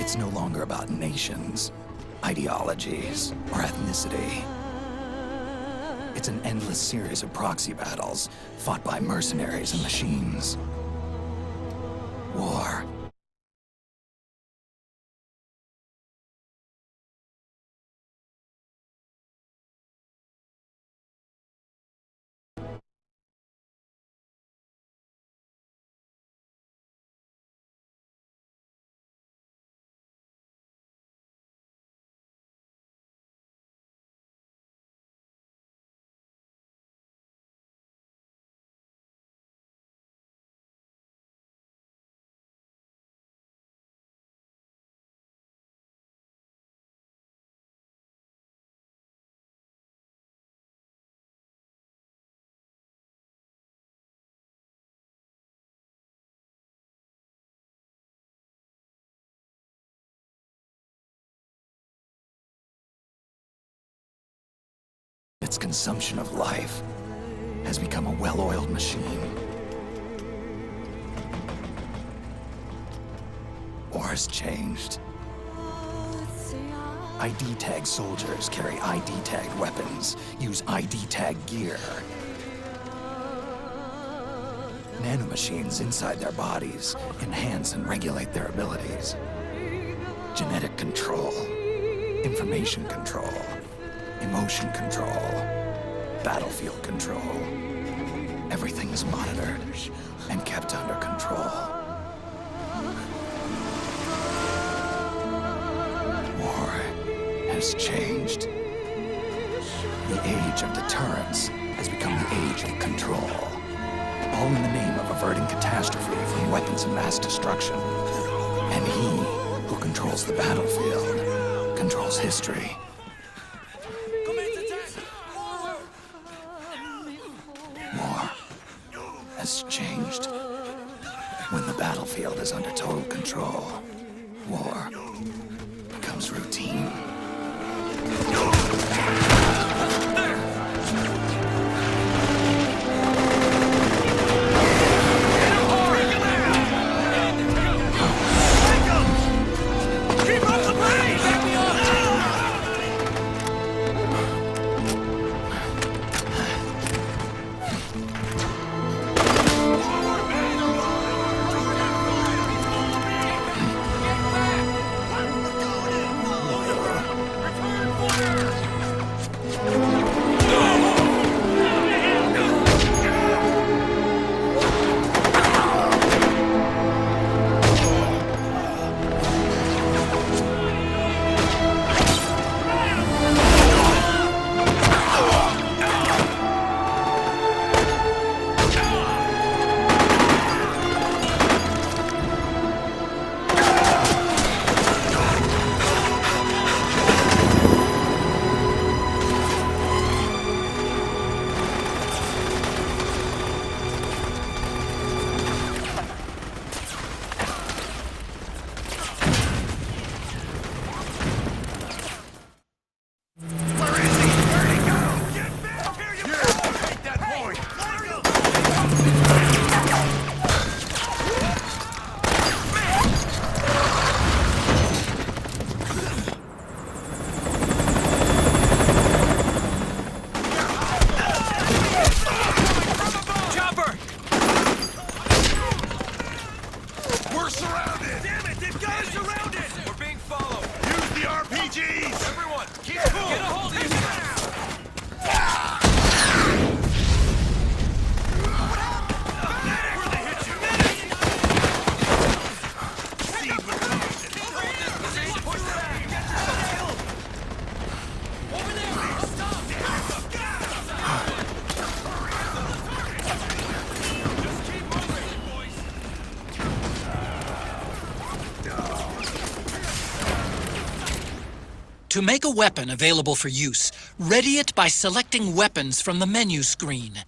It's no longer about nations, ideologies, or ethnicity. It's an endless series of proxy battles fought by mercenaries and machines. War. Its consumption of life has become a well-oiled machine. War has changed. ID-tagged soldiers carry ID-tagged weapons, use ID-tagged gear. Nanomachines inside their bodies enhance and regulate their abilities. Genetic control, information control, emotion control, battlefield control. Everything is monitored and kept under control. War has changed. The age of deterrence has become the age of control. All in the name of averting catastrophe from weapons of mass destruction. And he who controls the battlefield controls history. War has changed. When the battlefield is under total control, war becomes routine. To make a weapon available for use, ready it by selecting weapons from the menu screen.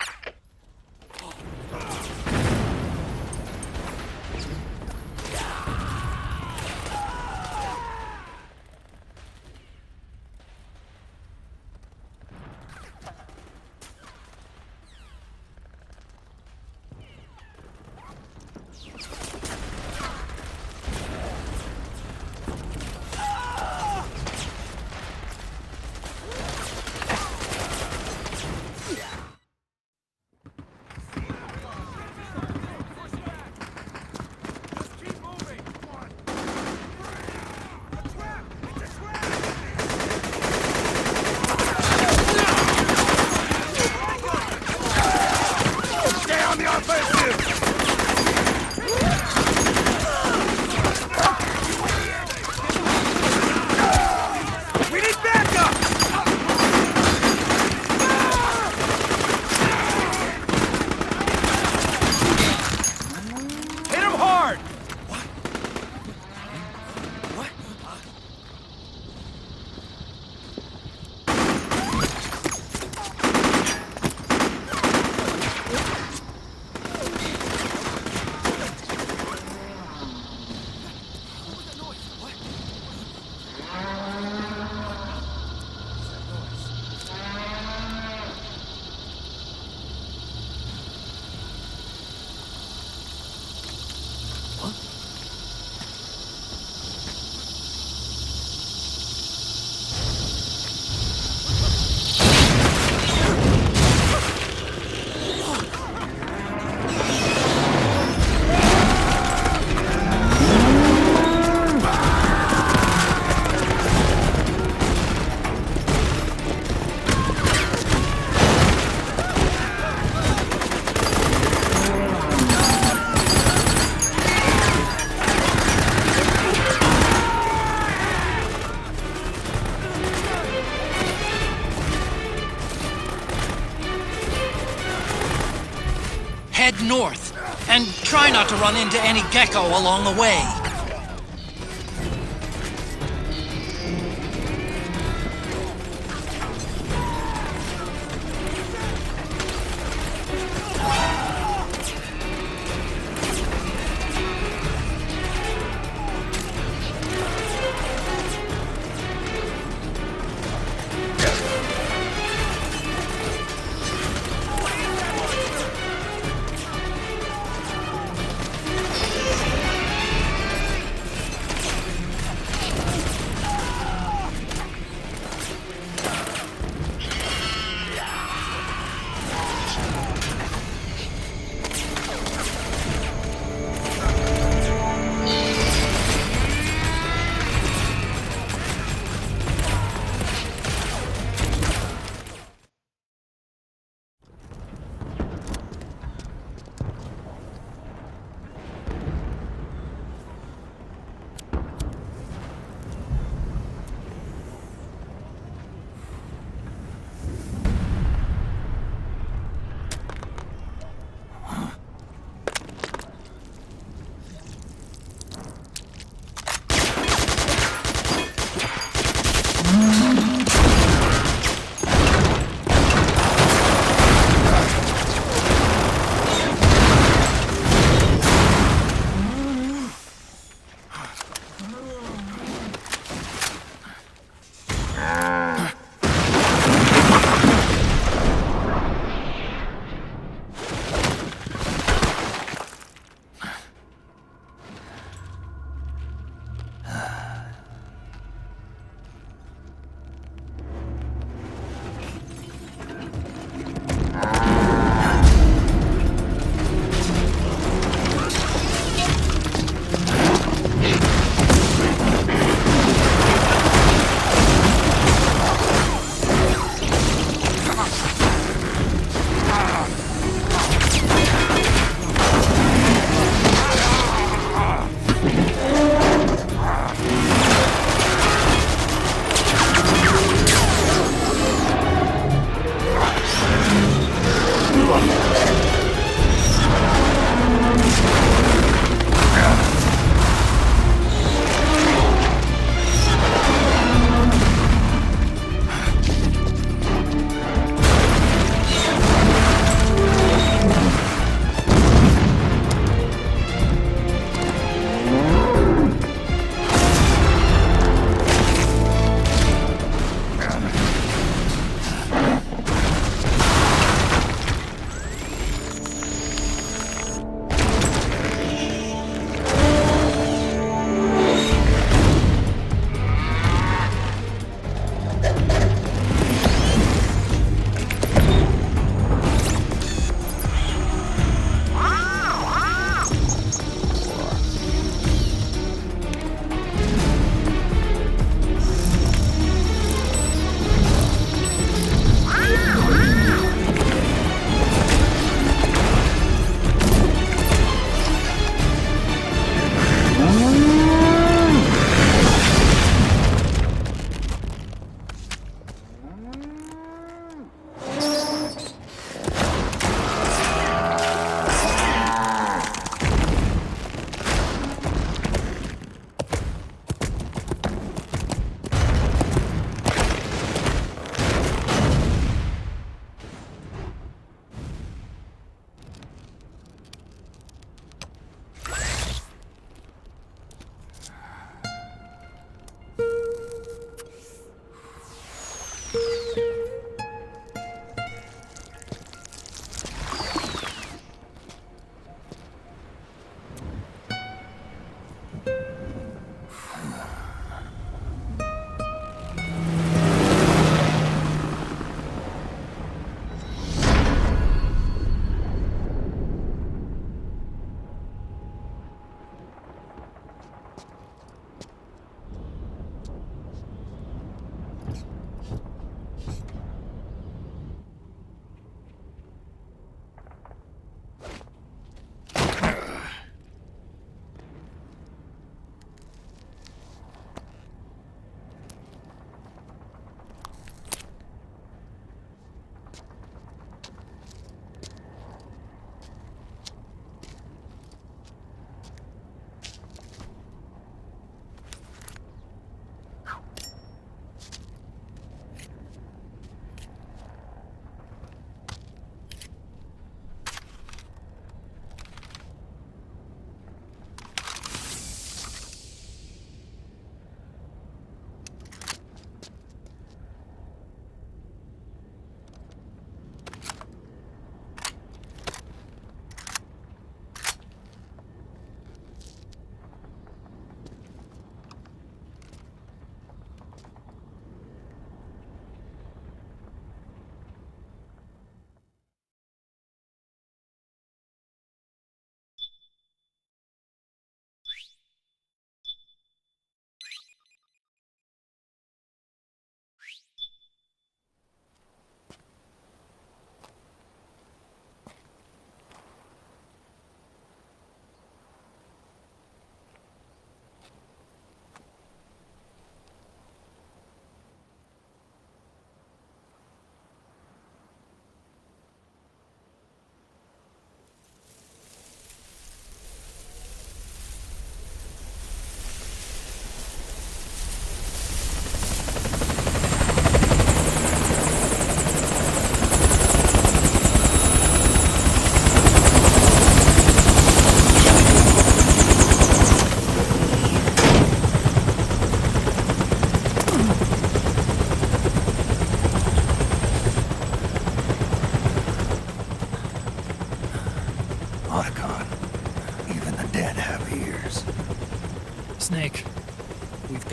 head north. And try not to run into any gecko along the way.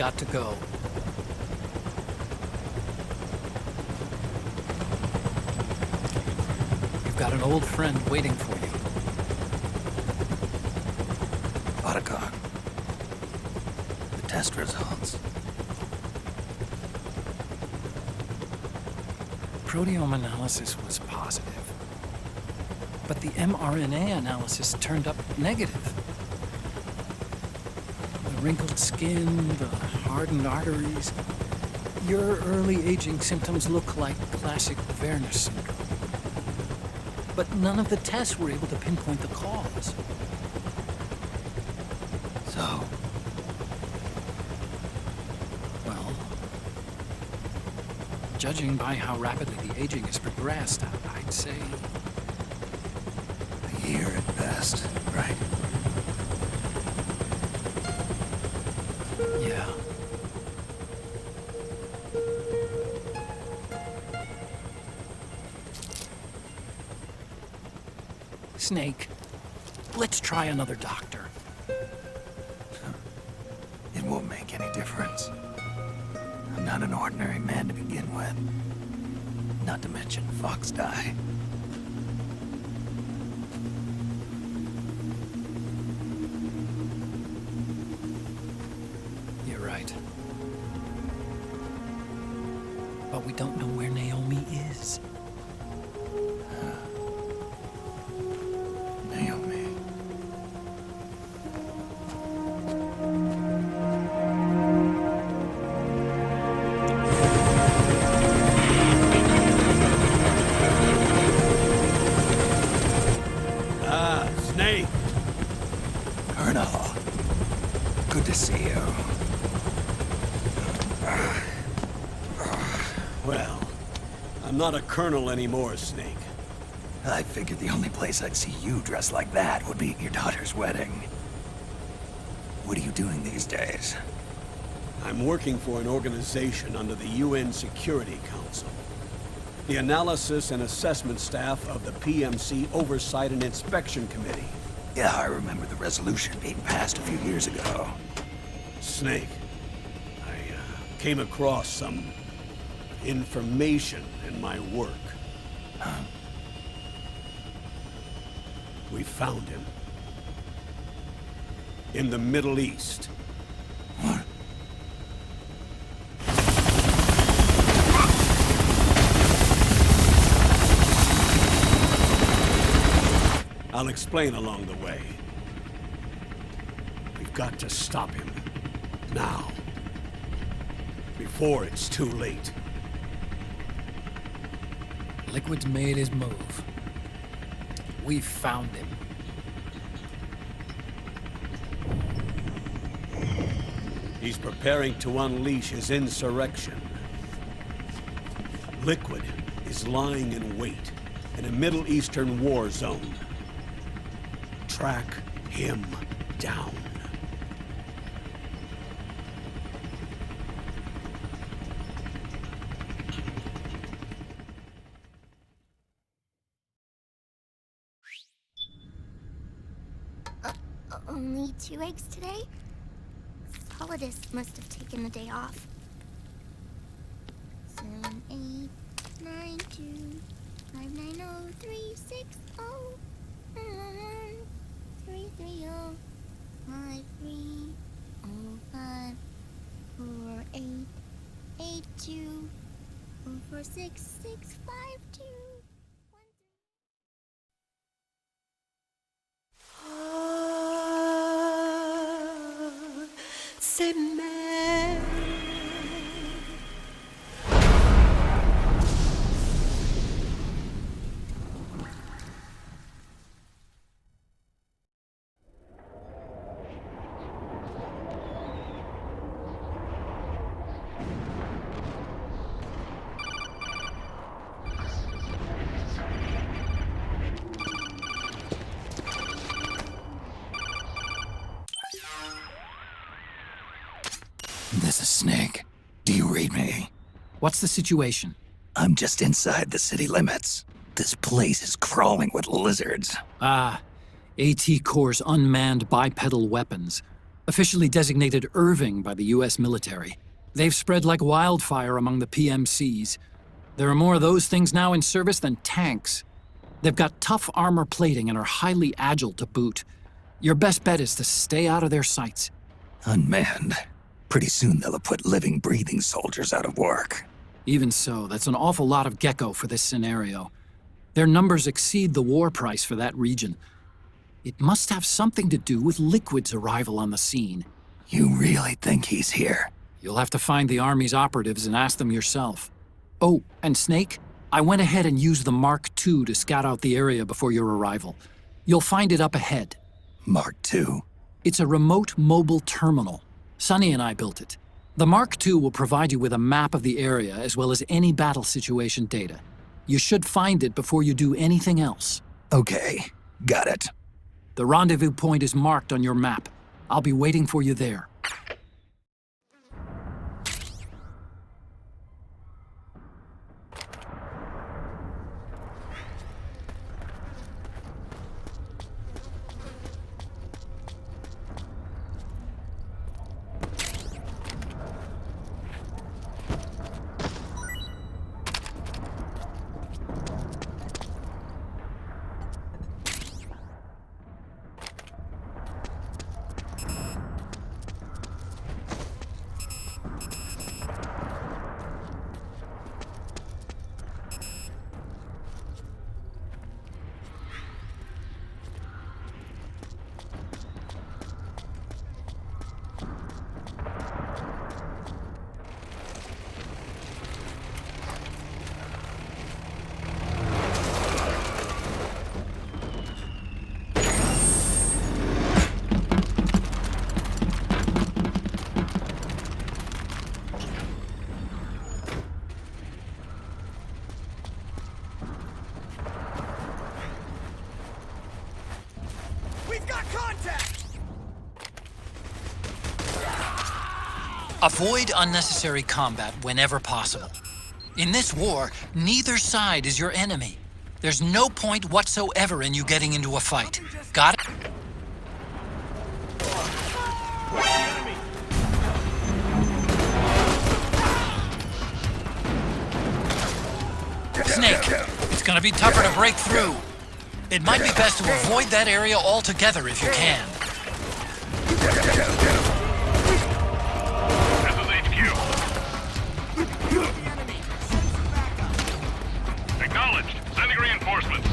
got to go. You've got an old friend waiting for you. Otacon. The test results. Proteome analysis was positive, but the mRNA analysis turned up negative. The wrinkled skin, the hardened arteries. Your early aging symptoms look like classic Werner syndrome. But none of the tests were able to pinpoint the cause. So, Well, judging by how rapidly the aging has progressed, I'd say... a year at best, right? Yeah. Snake, let's try another doctor. It won't make any difference. I'm not an ordinary man to begin with. Not to mention Fox die. You're right. But we don't know where Naomi is. Naomi. Snake! Colonel. Good to see you. Well, I'm not a colonel anymore, Snake. I figured the only place I'd see you dressed like that would be at your daughter's wedding. What are you doing these days? I'm working for an organization under the UN Security Council. The Analysis and Assessment Staff of the PMC Oversight and Inspection Committee. Yeah, I remember the resolution being passed a few years ago. Snake, I came across some information in my work. Huh? We found him. In the Middle East. What? I'll explain along the way. We've got to stop him. Now. Before it's too late. Liquid's made his move. We found him. He's preparing to unleash his insurrection. Liquid is lying in wait in a Middle Eastern war zone. Track him down. Only 2 eggs today? Solidus must have taken the day off. 7, 8, 9, 2, 5, 9, 0, 3, 6, 0, 3, 3, 0, 5, 3, 0, 5, 4, 8, 8, 2, 4, 4, 6, 6, 5, 2. C'est mère. This is Snake. Do you read me? What's the situation? I'm just inside the city limits. This place is crawling with lizards. AT Corps' unmanned bipedal weapons. Officially designated Irving by the US military. They've spread like wildfire among the PMCs. There are more of those things now in service than tanks. They've got tough armor plating and are highly agile to boot. Your best bet is to stay out of their sights. Unmanned. Pretty soon they'll have put living, breathing soldiers out of work. Even so, that's an awful lot of gecko for this scenario. Their numbers exceed the war price for that region. It must have something to do with Liquid's arrival on the scene. You really think he's here? You'll have to find the Army's operatives and ask them yourself. Oh, and Snake, I went ahead and used the Mark II to scout out the area before your arrival. You'll find it up ahead. Mark II? It's a remote mobile terminal. Sonny and I built it. The Mark II will provide you with a map of the area as well as any battle situation data. You should find it before you do anything else. Okay, got it. The rendezvous point is marked on your map. I'll be waiting for you there. Avoid unnecessary combat whenever possible. In this war, neither side is your enemy. There's no point whatsoever in you getting into a fight. Got it? Snake, it's gonna be tougher to break through. It might be best to avoid that area altogether if you can. Acknowledged. Sending reinforcements.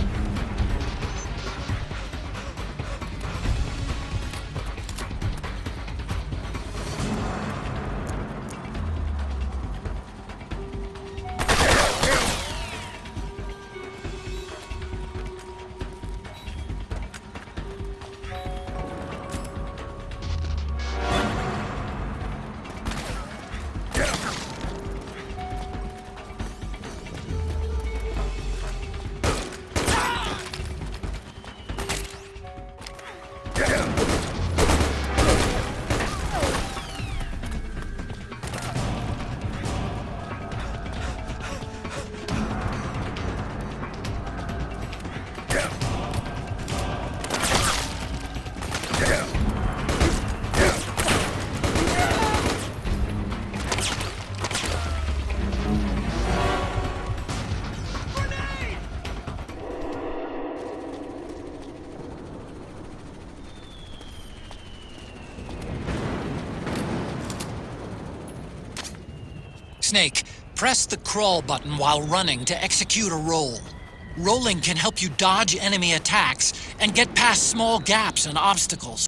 Snake, press the crawl button while running to execute a roll. Rolling can help you dodge enemy attacks and get past small gaps and obstacles.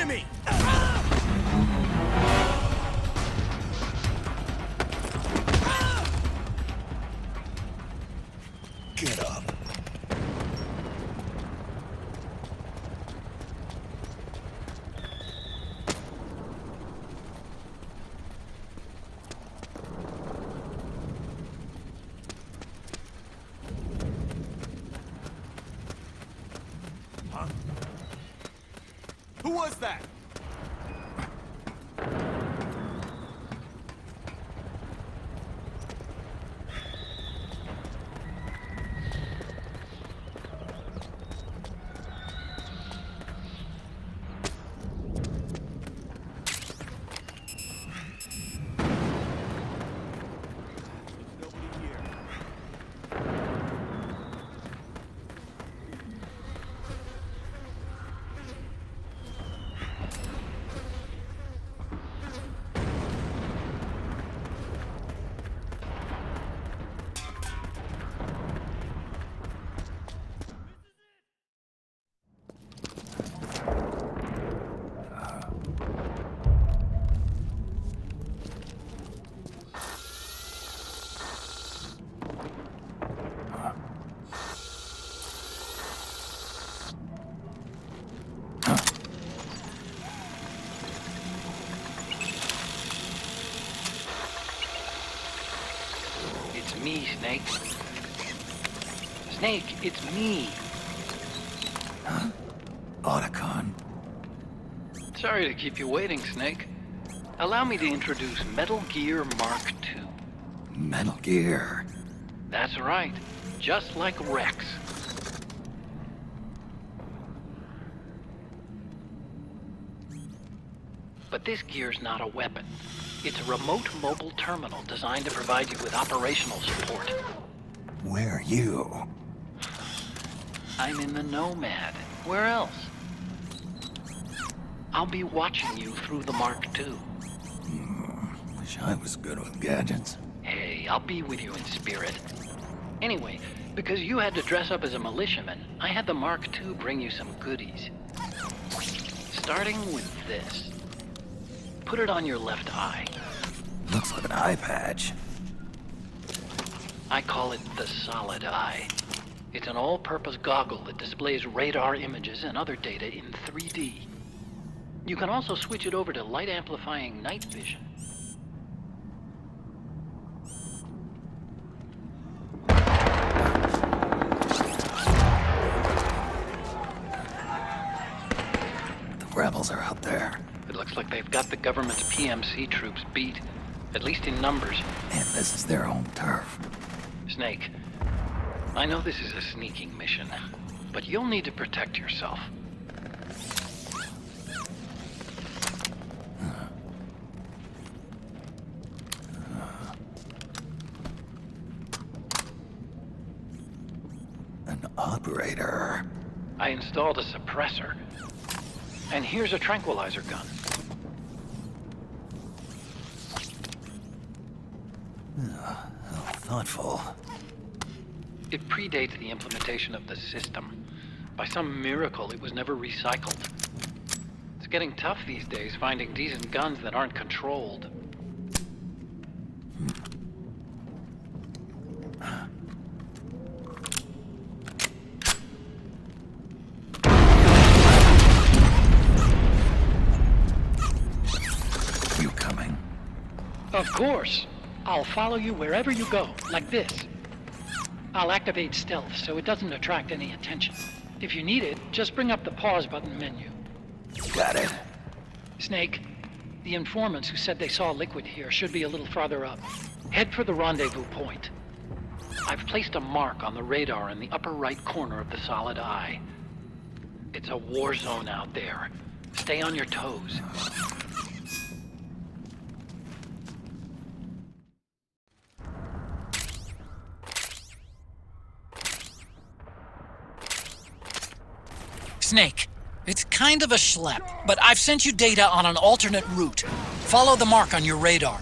enemy! Get up. Who was that? It's me, Snake. Snake, it's me. Otacon. Sorry to keep you waiting, Snake. Allow me to introduce Metal Gear Mark II. Metal Gear. That's right. Just like Rex. But this gear's not a weapon. It's a remote mobile terminal designed to provide you with operational support. Where are you? I'm in the Nomad. Where else? I'll be watching you through the Mark II. Wish I was good with gadgets. Hey, I'll be with you in spirit. Anyway, because you had to dress up as a militiaman, I had the Mark II bring you some goodies. Starting with this. Put it on your left eye. Looks like an eye patch. I call it the Solid Eye. It's an all-purpose goggle that displays radar images and other data in 3D. You can also switch it over to light-amplifying night vision. The rebels are out there. It looks like they've got the government's PMC troops beat, at least in numbers. And this is their home turf. Snake, I know this is a sneaking mission, but you'll need to protect yourself. An operator. I installed a suppressor. And here's a tranquilizer gun. How thoughtful. It predates the implementation of the system. By some miracle, it was never recycled. It's getting tough these days finding decent guns that aren't controlled. You coming? Of course. I'll follow you wherever you go, like this. I'll activate stealth so it doesn't attract any attention. If you need it, just bring up the pause button menu. Got it. Snake, the informants who said they saw liquid here should be a little farther up. Head for the rendezvous point. I've placed a mark on the radar in the upper right corner of the Solid Eye. It's a war zone out there. Stay on your toes. Snake, it's kind of a schlep, but I've sent you data on an alternate route. Follow the mark on your radar.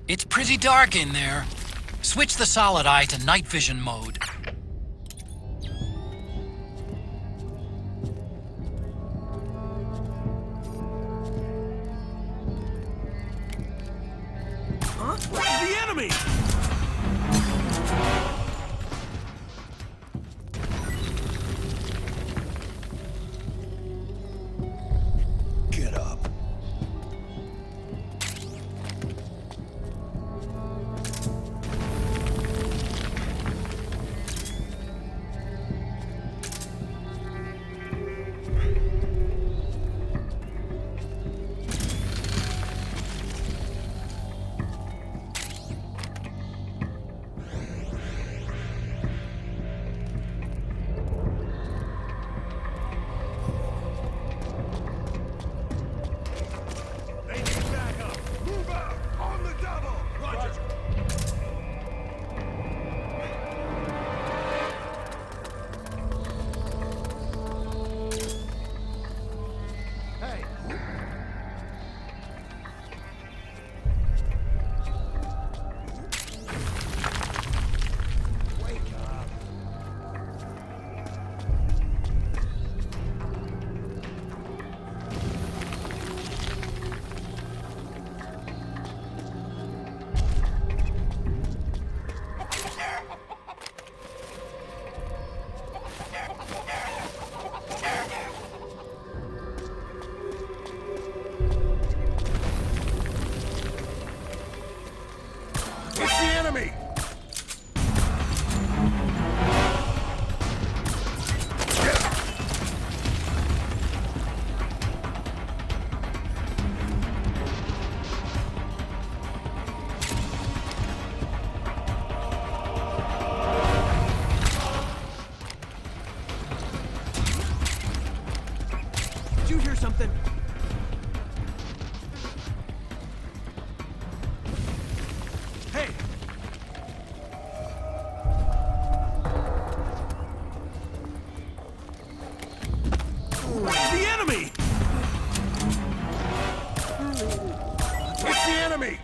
It's pretty dark in there. Switch the solid eye to night vision mode. Huh? The enemy! Get up. They need backup. Move out. On the double. Roger. Hey. Wake up. It's the enemy! Did you hear something? Hey! The enemy! It's the enemy!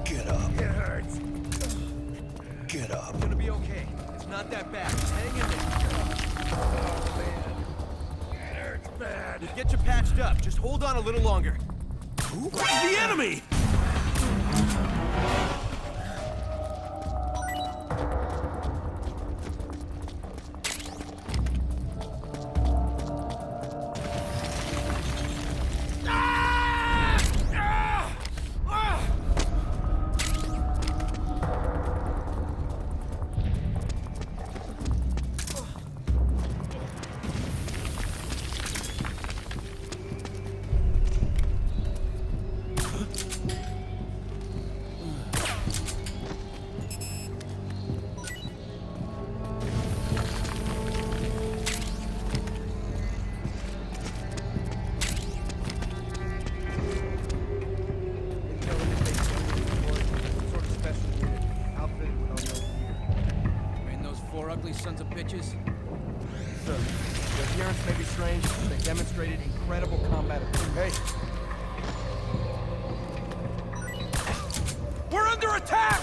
Get up. It hurts. Get up. It's gonna be okay. It's not that bad. Just hang in there. Oh, man. It hurts bad. We'll get you patched up. Just hold on a little longer. The enemy! Sons of bitches. Sir, their appearance may be strange, but they demonstrated incredible combat ability. Hey! We're under attack!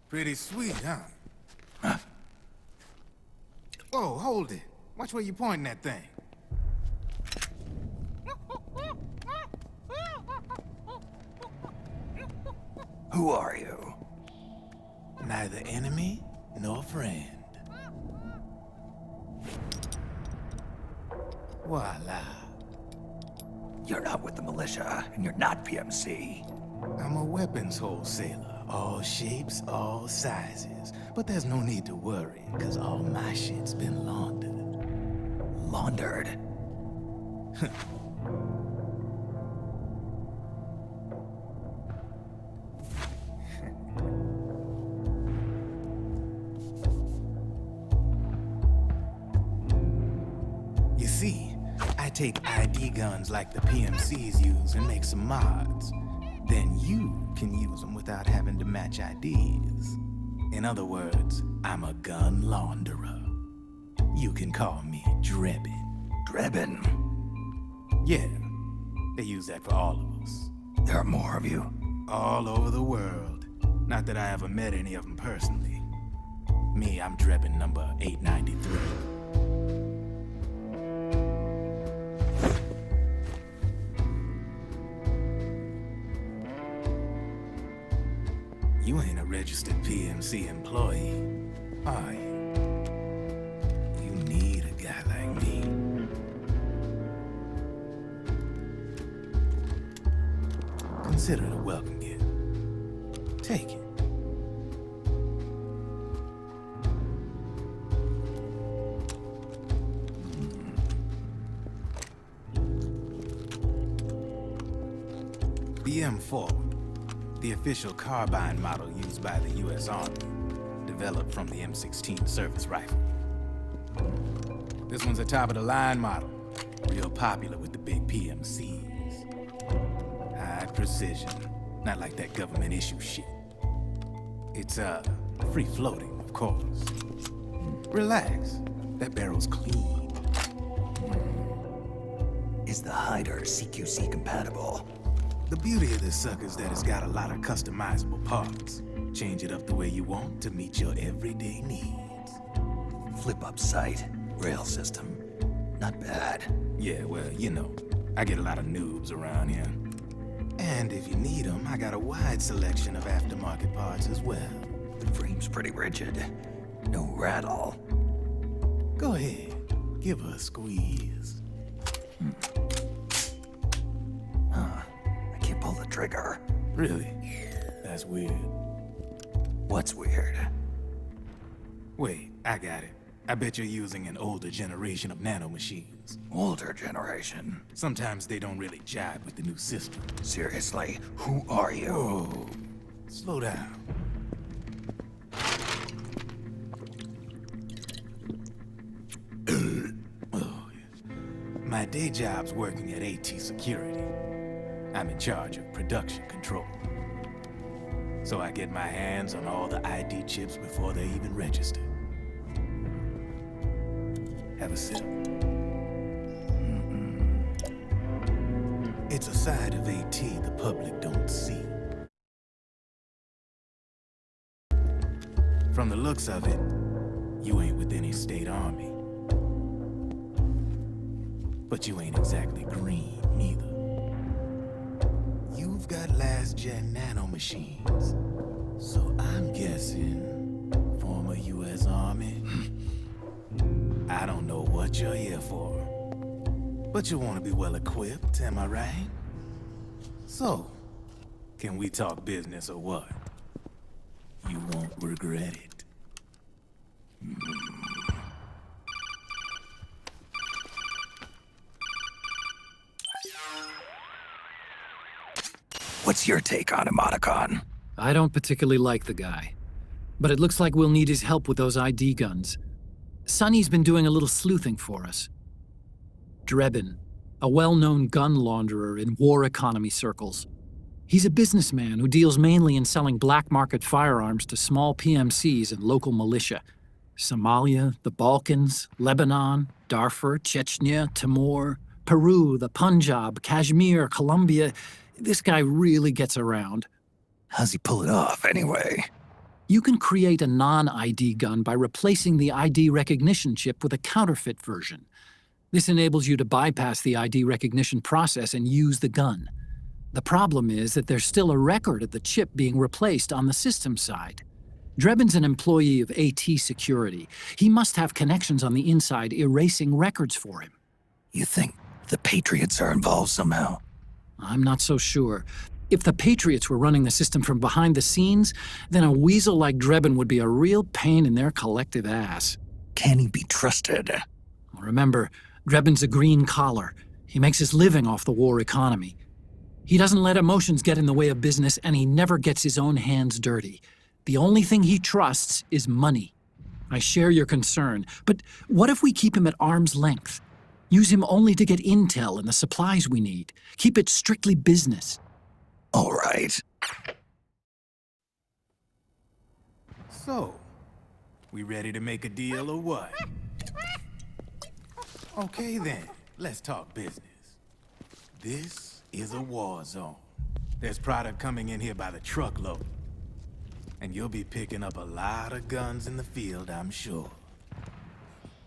Pretty sweet, huh? Whoa, hold it. Watch where you pointing that thing. Who are you? Neither enemy nor friend. Voila. You're not with the militia, and you're not PMC. I'm a weapons wholesaler. All shapes, all sizes. But there's no need to worry, because all my shit's been laundered. Laundered? You see, I take ID guns like the PMCs use and make some mods. Then you can use them without having to match IDs. In other words, I'm a gun launderer. You can call me Drebin. Drebin? Yeah, they use that for all of us. There are more of you? All over the world. Not that I ever met any of them personally. Me, I'm Drebin number 893. You ain't a registered PMC employee, are you? You need a guy like me. Consider it a welcome gift. Take it. The M4. The official carbine model used by the U.S. Army, developed from the M16 service rifle. This one's a top-of-the-line model, real popular with the big PMCs. High precision, not like that government issue shit. It's, free-floating, of course. Relax, that barrel's clean. Is the hider CQC compatible? The beauty of this sucker is that it's got a lot of customizable parts. Change it up the way you want to meet your everyday needs. Flip-up sight, rail system. Not bad. Yeah, well, you know, I get a lot of noobs around here. And if you need them, I got a wide selection of aftermarket parts as well. The frame's pretty rigid. No rattle. Go ahead, give her a squeeze. Pull the trigger. Really? That's weird. What's weird? Wait, I got it. I bet you're using an older generation of nanomachines. Older generation? Sometimes they don't really jive with the new system. Seriously, who are you? Whoa. Slow down. Oh, yeah. My day job's working at AT Security. I'm in charge of production control. So I get my hands on all the ID chips before they even register. Have a sip. It's a side of AT the public don't see. From the looks of it, you ain't with any state army. But you ain't exactly green, neither. You've got last-gen nanomachines. So I'm guessing former U.S. Army? what you're here for. But you want to be well equipped, am I right? So, can we talk business or what? You won't regret it. What's your take on him, Otacon? I don't particularly like the guy, but it looks like we'll need his help with those ID guns. Sonny's been doing a little sleuthing for us. Drebin, a well-known gun launderer in war economy circles. He's a businessman who deals mainly in selling black market firearms to small PMCs and local militia. Somalia, the Balkans, Lebanon, Darfur, Chechnya, Timor, Peru, the Punjab, Kashmir, Colombia. This guy really gets around. How's he pull it off, anyway? You can create a non-ID gun by replacing the ID recognition chip with a counterfeit version. This enables you to bypass the ID recognition process and use the gun. The problem is that there's still a record of the chip being replaced on the system side. Drebin's an employee of AT Security. He must have connections on the inside erasing records for him. You think the Patriots are involved somehow? I'm not so sure. If the Patriots were running the system from behind the scenes, then a weasel like Drebin would be a real pain in their collective ass. Can he be trusted? Remember, Drebin's a green collar. He makes his living off the war economy. He doesn't let emotions get in the way of business, and he never gets his own hands dirty. The only thing he trusts is money. I share your concern, but what if we keep him at arm's length? Use him only to get intel and the supplies we need. Keep it strictly business. All right. So, we ready to make a deal or what? Okay then, let's talk business. This is a war zone. There's product coming in here by the truckload. And you'll be picking up a lot of guns in the field, I'm sure.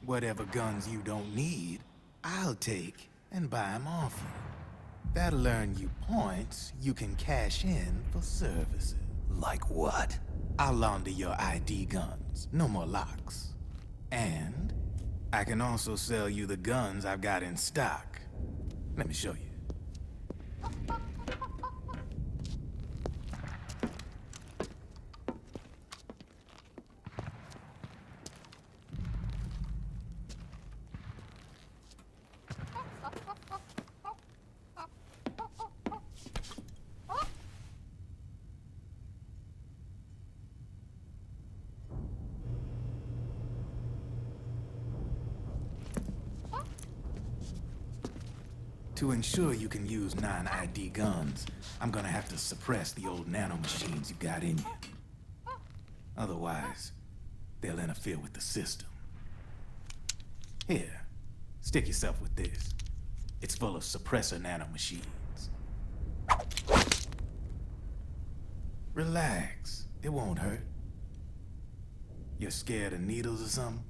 Whatever guns you don't need, I'll take and buy them off you. That'll earn you points you can cash in for services. Like what? I'll launder your ID guns, no more locks. And I can also sell you the guns I've got in stock. Let me show you. To ensure you can use non-ID guns, I'm gonna have to suppress the old nanomachines you got in you. Otherwise, they'll interfere with the system. Here, stick yourself with this. It's full of suppressor nanomachines. Relax, it won't hurt. You're scared of needles or something?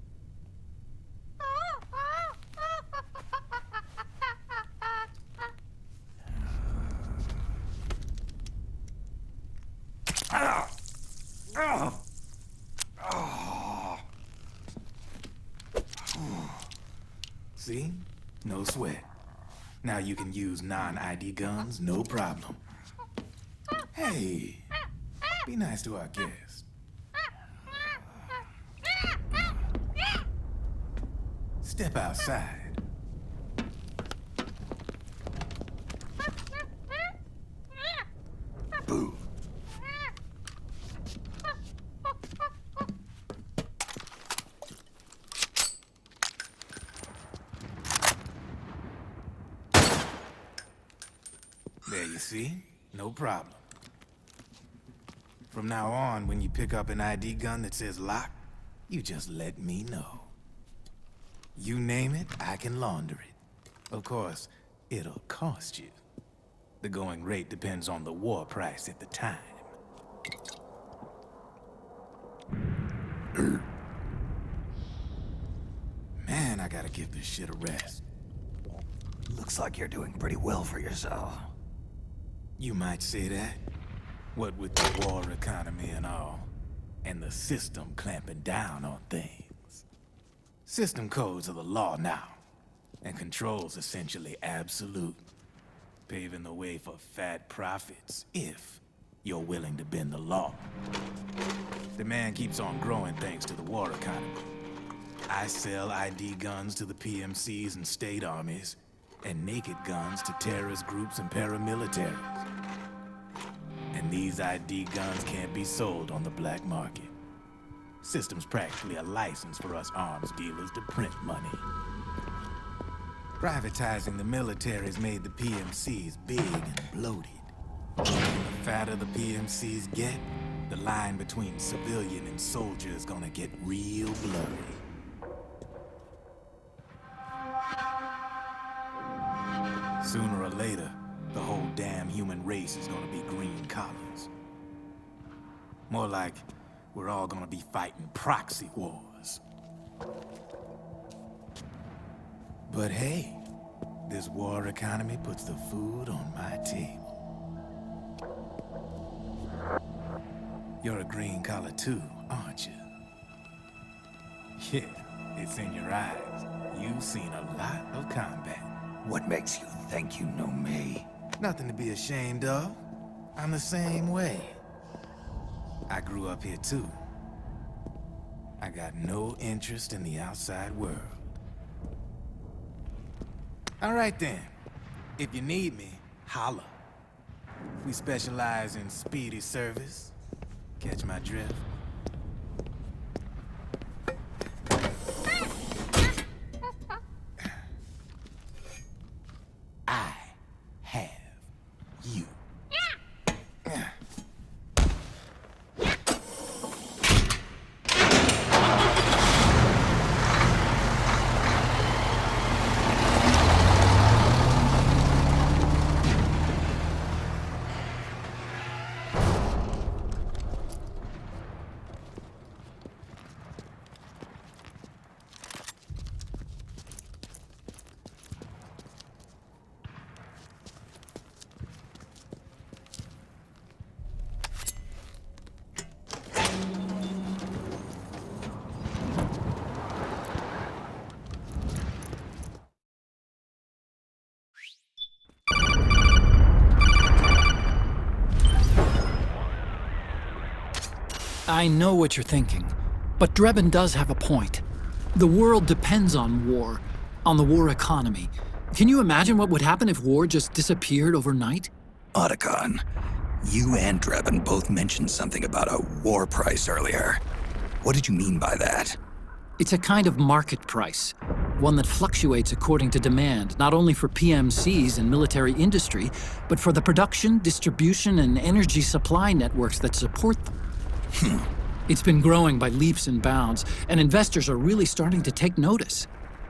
See? No sweat. Now you can use non-ID guns, no problem. Hey, be nice to our guest. Step outside. Boo. There you see? No problem. From now on, when you pick up an ID gun that says lock, you just let me know. You name it, I can launder it. Of course, it'll cost you. The going rate depends on the war price at the time. Man, I gotta give this shit a rest. Looks like you're doing pretty well for yourself. You might say that. What with the war economy and all, and the system clamping down on things. System codes are the law now, and control's essentially absolute, paving the way for fat profits if you're willing to bend the law. Demand keeps on growing thanks to the war economy. I sell ID guns to the PMCs and state armies, and naked guns to terrorist groups and paramilitaries. And these ID guns can't be sold on the black market. System's practically a license for us arms dealers to print money. Privatizing the military's made the PMCs big and bloated. The fatter the PMCs get, the line between civilian and soldier is gonna get real blurry. Sooner or later, the whole damn human race is gonna be green collars. More like we're all gonna be fighting proxy wars. But hey, this war economy puts the food on my table. You're a green collar too, aren't you? Yeah, it's in your eyes. You've seen a lot of combat. What makes you think you know me? Nothing to be ashamed of. I'm the same way. I grew up here too. I got no interest in the outside world. All right then. If you need me, holla. We specialize in speedy service. Catch my drift? I have you. I know what you're thinking, but Drebin does have a point. The world depends on war, on the war economy. Can you imagine what would happen if war just disappeared overnight? Otacon, you and Drebin both mentioned something about a war price earlier. What did you mean by that? It's a kind of market price, one that fluctuates according to demand, not only for PMCs and military industry, but for the production, distribution, and energy supply networks that support them. It's been growing by leaps and bounds, and investors are really starting to take notice.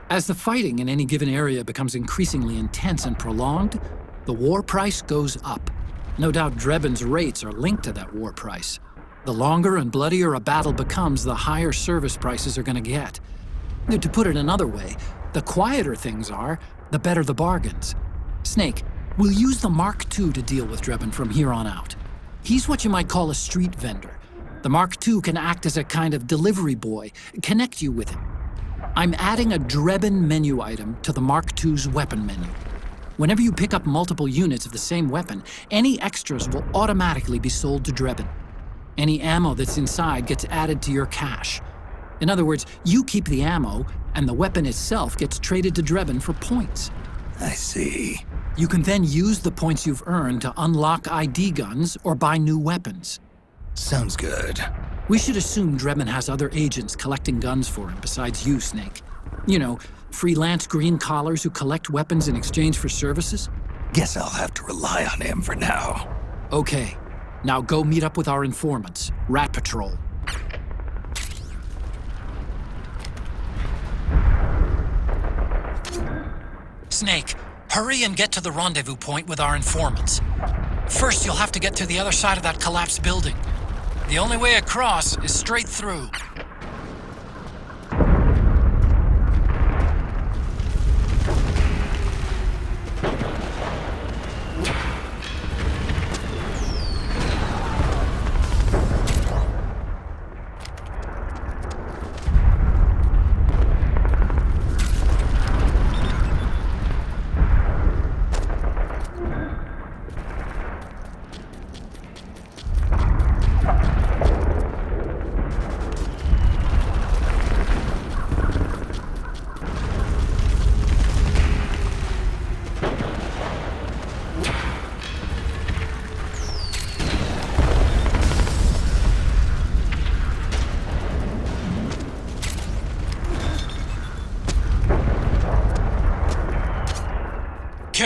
As the fighting in any given area becomes increasingly intense and prolonged, the war price goes up. No doubt Drebin's rates are linked to that war price. The longer and bloodier a battle becomes, the higher service prices are going to get. To put it another way, the quieter things are, the better the bargains. Snake, we'll use the Mark II to deal with Drebin from here on out. He's what you might call a street vendor. The Mark II can act as a kind of delivery boy, connect you with him. I'm adding a Drebin menu item to the Mark II's weapon menu. Whenever you pick up multiple units of the same weapon, any extras will automatically be sold to Drebin. Any ammo that's inside gets added to your cache. In other words, you keep the ammo, and the weapon itself gets traded to Drebin for points. I see. You can then use the points you've earned to unlock ID guns or buy new weapons. Sounds good. We should assume Drebin has other agents collecting guns for him besides you, Snake. You know, freelance green collars who collect weapons in exchange for services? Guess I'll have to rely on him for now. Okay. Now go meet up with our informants, Rat Patrol. Snake, hurry and get to the rendezvous point with our informants. First, you'll have to get to the other side of that collapsed building. The only way across is straight through.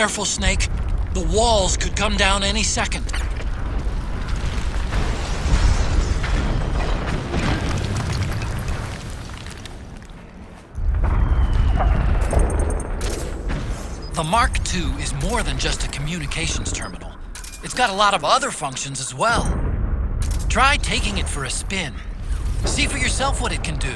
careful, Snake. The walls could come down any second. The Mark II is more than just a communications terminal. It's got a lot of other functions as well. Try taking it for a spin. See for yourself what it can do.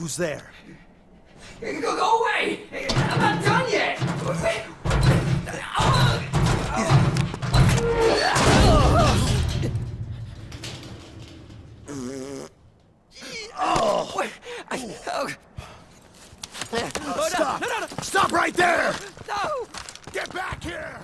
Who's there? Go away! I'm not done yet! Stop! Stop right there! No! Get back here!